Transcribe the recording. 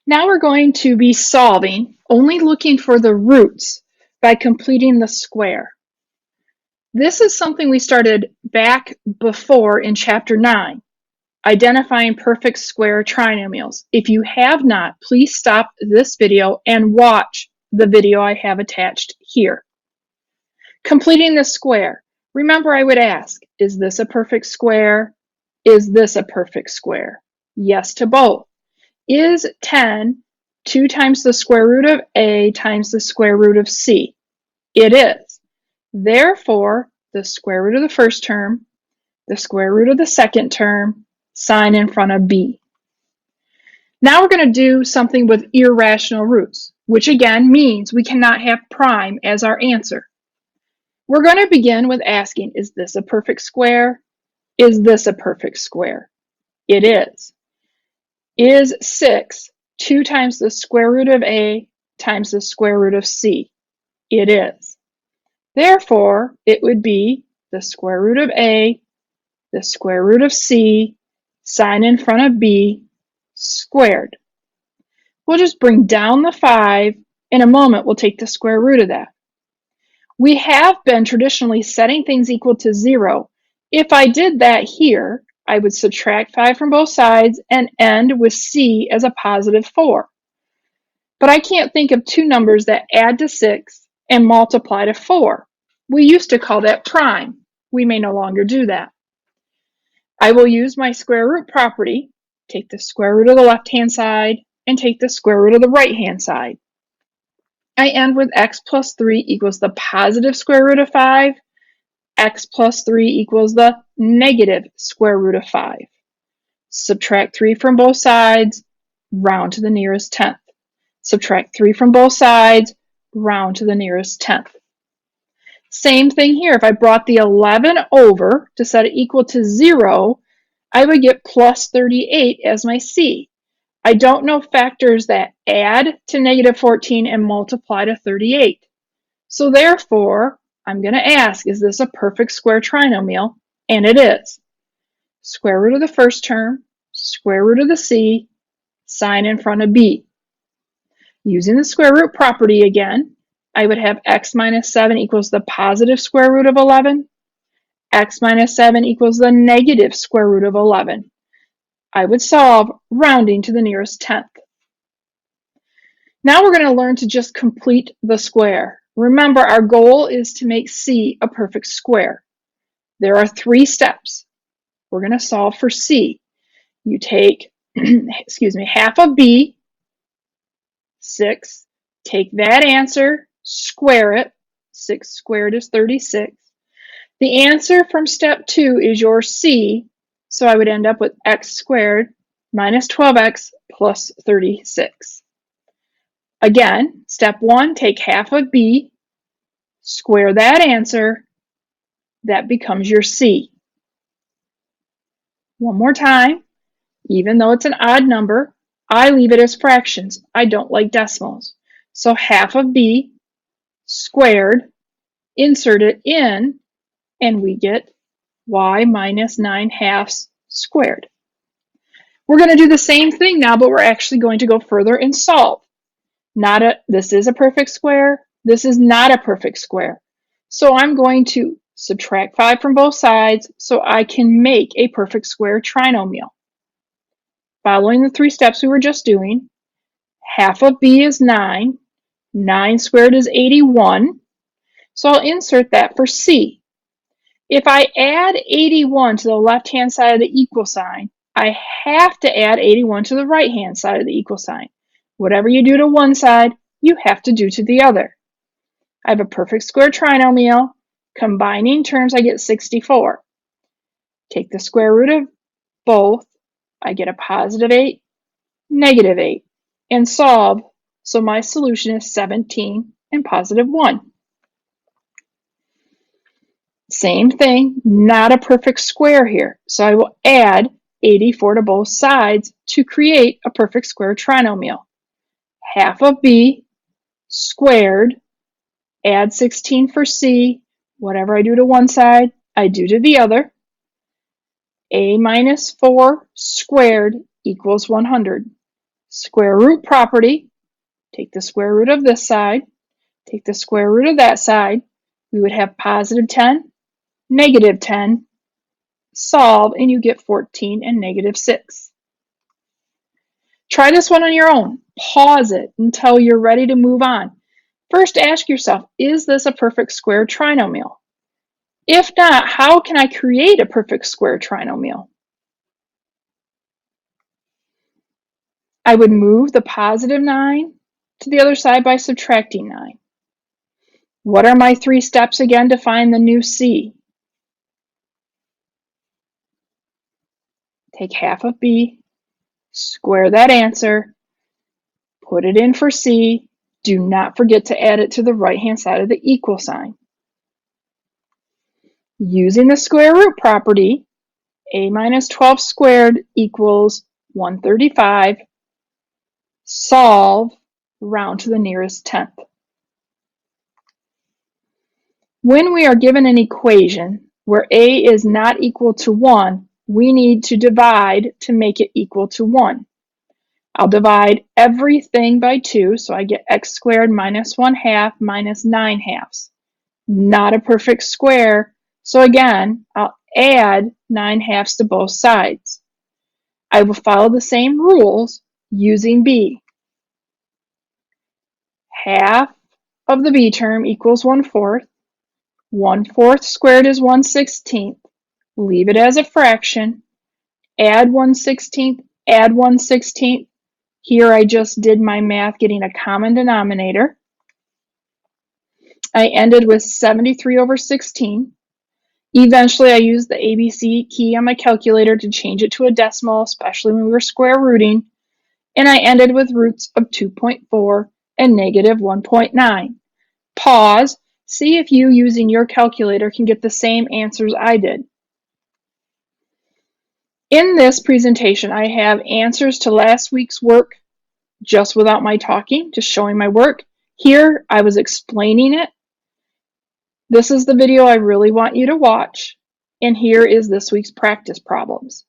Now we're going to be solving, only looking for the roots by completing the square. This is something we started back before in Chapter 9, identifying perfect square trinomials. If you have not, please stop this video and watch the video I have attached here. Completing the square. Remember, I would ask, is this a perfect square? Is this a perfect square? Yes to both. Is 10 2 times the square root of a times the square root of c? It is. Therefore, the square root of the first term, the square root of the second term, sign in front of b. Now we're going to do something with irrational roots, which again means we cannot have prime as our answer. We're going to begin with asking, is this a perfect square? Is this a perfect square? It is. Is 6 2 times the square root of a times the square root of c? It is. Therefore, it would be the square root of a, the square root of c, sign in front of b, squared. We'll just bring down the 5. In a moment, we'll take the square root of that. We have been traditionally setting things equal to 0. If I did that here, I would subtract 5 from both sides and end with c as a positive 4. But I can't think of two numbers that add to 6 and multiply to 4. We used to call that prime. We may no longer do that. I will use my square root property, take the square root of the left-hand side, and take the square root of the right-hand side. I end with x plus 3 equals the positive square root of 5. X plus 3 equals the negative square root of 5. Subtract 3 from both sides, round to the nearest tenth. Subtract 3 from both sides, round to the nearest tenth. Same thing here. If I brought the 11 over to set it equal to 0, I would get plus 38 as my c. I don't know factors that add to negative 14 and multiply to 38. So therefore, I'm going to ask, is this a perfect square trinomial? And it is. Square root of the first term, square root of the c, sign in front of b. Using the square root property again, I would have x minus 7 equals the positive square root of 11. X minus 7 equals the negative square root of 11. I would solve rounding to the nearest tenth. Now we're going to learn to just complete the square. Remember, our goal is to make c a perfect square. There are 3 steps. We're going to solve for c. You take, half of b, 6, take that answer, square it. 6 squared is 36. The answer from step 2 is your c, so I would end up with x squared minus 12x plus 36. Again, step 1, take half of b, square that answer, that becomes your c. One more time, even though it's an odd number, I leave it as fractions. I don't like decimals. So half of b squared, insert it in, and we get y minus 9/2 squared. We're going to do the same thing now, but we're actually going to go further and solve. This is a perfect square. This is not a perfect square. So I'm going to subtract 5 from both sides so I can make a perfect square trinomial. Following the 3 steps we were just doing, half of b is 9. 9 squared is 81. So I'll insert that for c. If I add 81 to the left-hand side of the equal sign, I have to add 81 to the right-hand side of the equal sign. Whatever you do to one side, you have to do to the other. I have a perfect square trinomial. Combining terms, I get 64. Take the square root of both. I get a positive 8, negative 8, and solve. So my solution is 17 and positive 1. Same thing, not a perfect square here. So I will add 84 to both sides to create a perfect square trinomial. Half of b squared, add 16 for c. Whatever I do to one side, I do to the other. A minus 4 squared equals 100. Square root property, take the square root of this side, take the square root of that side, we would have positive 10, negative 10, solve, and you get 14 and negative 6. Try this one on your own. Pause it until you're ready to move on. First, ask yourself, is this a perfect square trinomial? If not, how can I create a perfect square trinomial? I would move the positive 9 to the other side by subtracting 9. What are my 3 steps again to find the new c? Take half of b, square that answer, put it in for c. Do not forget to add it to the right-hand side of the equal sign. Using the square root property, a minus 12 squared equals 135. Solve, round to the nearest tenth. When we are given an equation where a is not equal to 1, we need to divide to make it equal to 1. I'll divide everything by 2, so I get x squared minus 1/2 minus 9/2. Not a perfect square, so again, I'll add 9/2 to both sides. I will follow the same rules using b. Half of the b term equals 1/4. 1/4 squared is 1/16. Leave it as a fraction. Add 1/16, add 1/16. Here I just did my math getting a common denominator. I ended with 73/16. Eventually I used the ABC key on my calculator to change it to a decimal, especially when we were square rooting. And I ended with roots of 2.4 and negative 1.9. Pause. See if you, using your calculator, can get the same answers I did. In this presentation, I have answers to last week's work just without my talking, just showing my work. Here, I was explaining it. This is the video I really want you to watch. And here is this week's practice problems.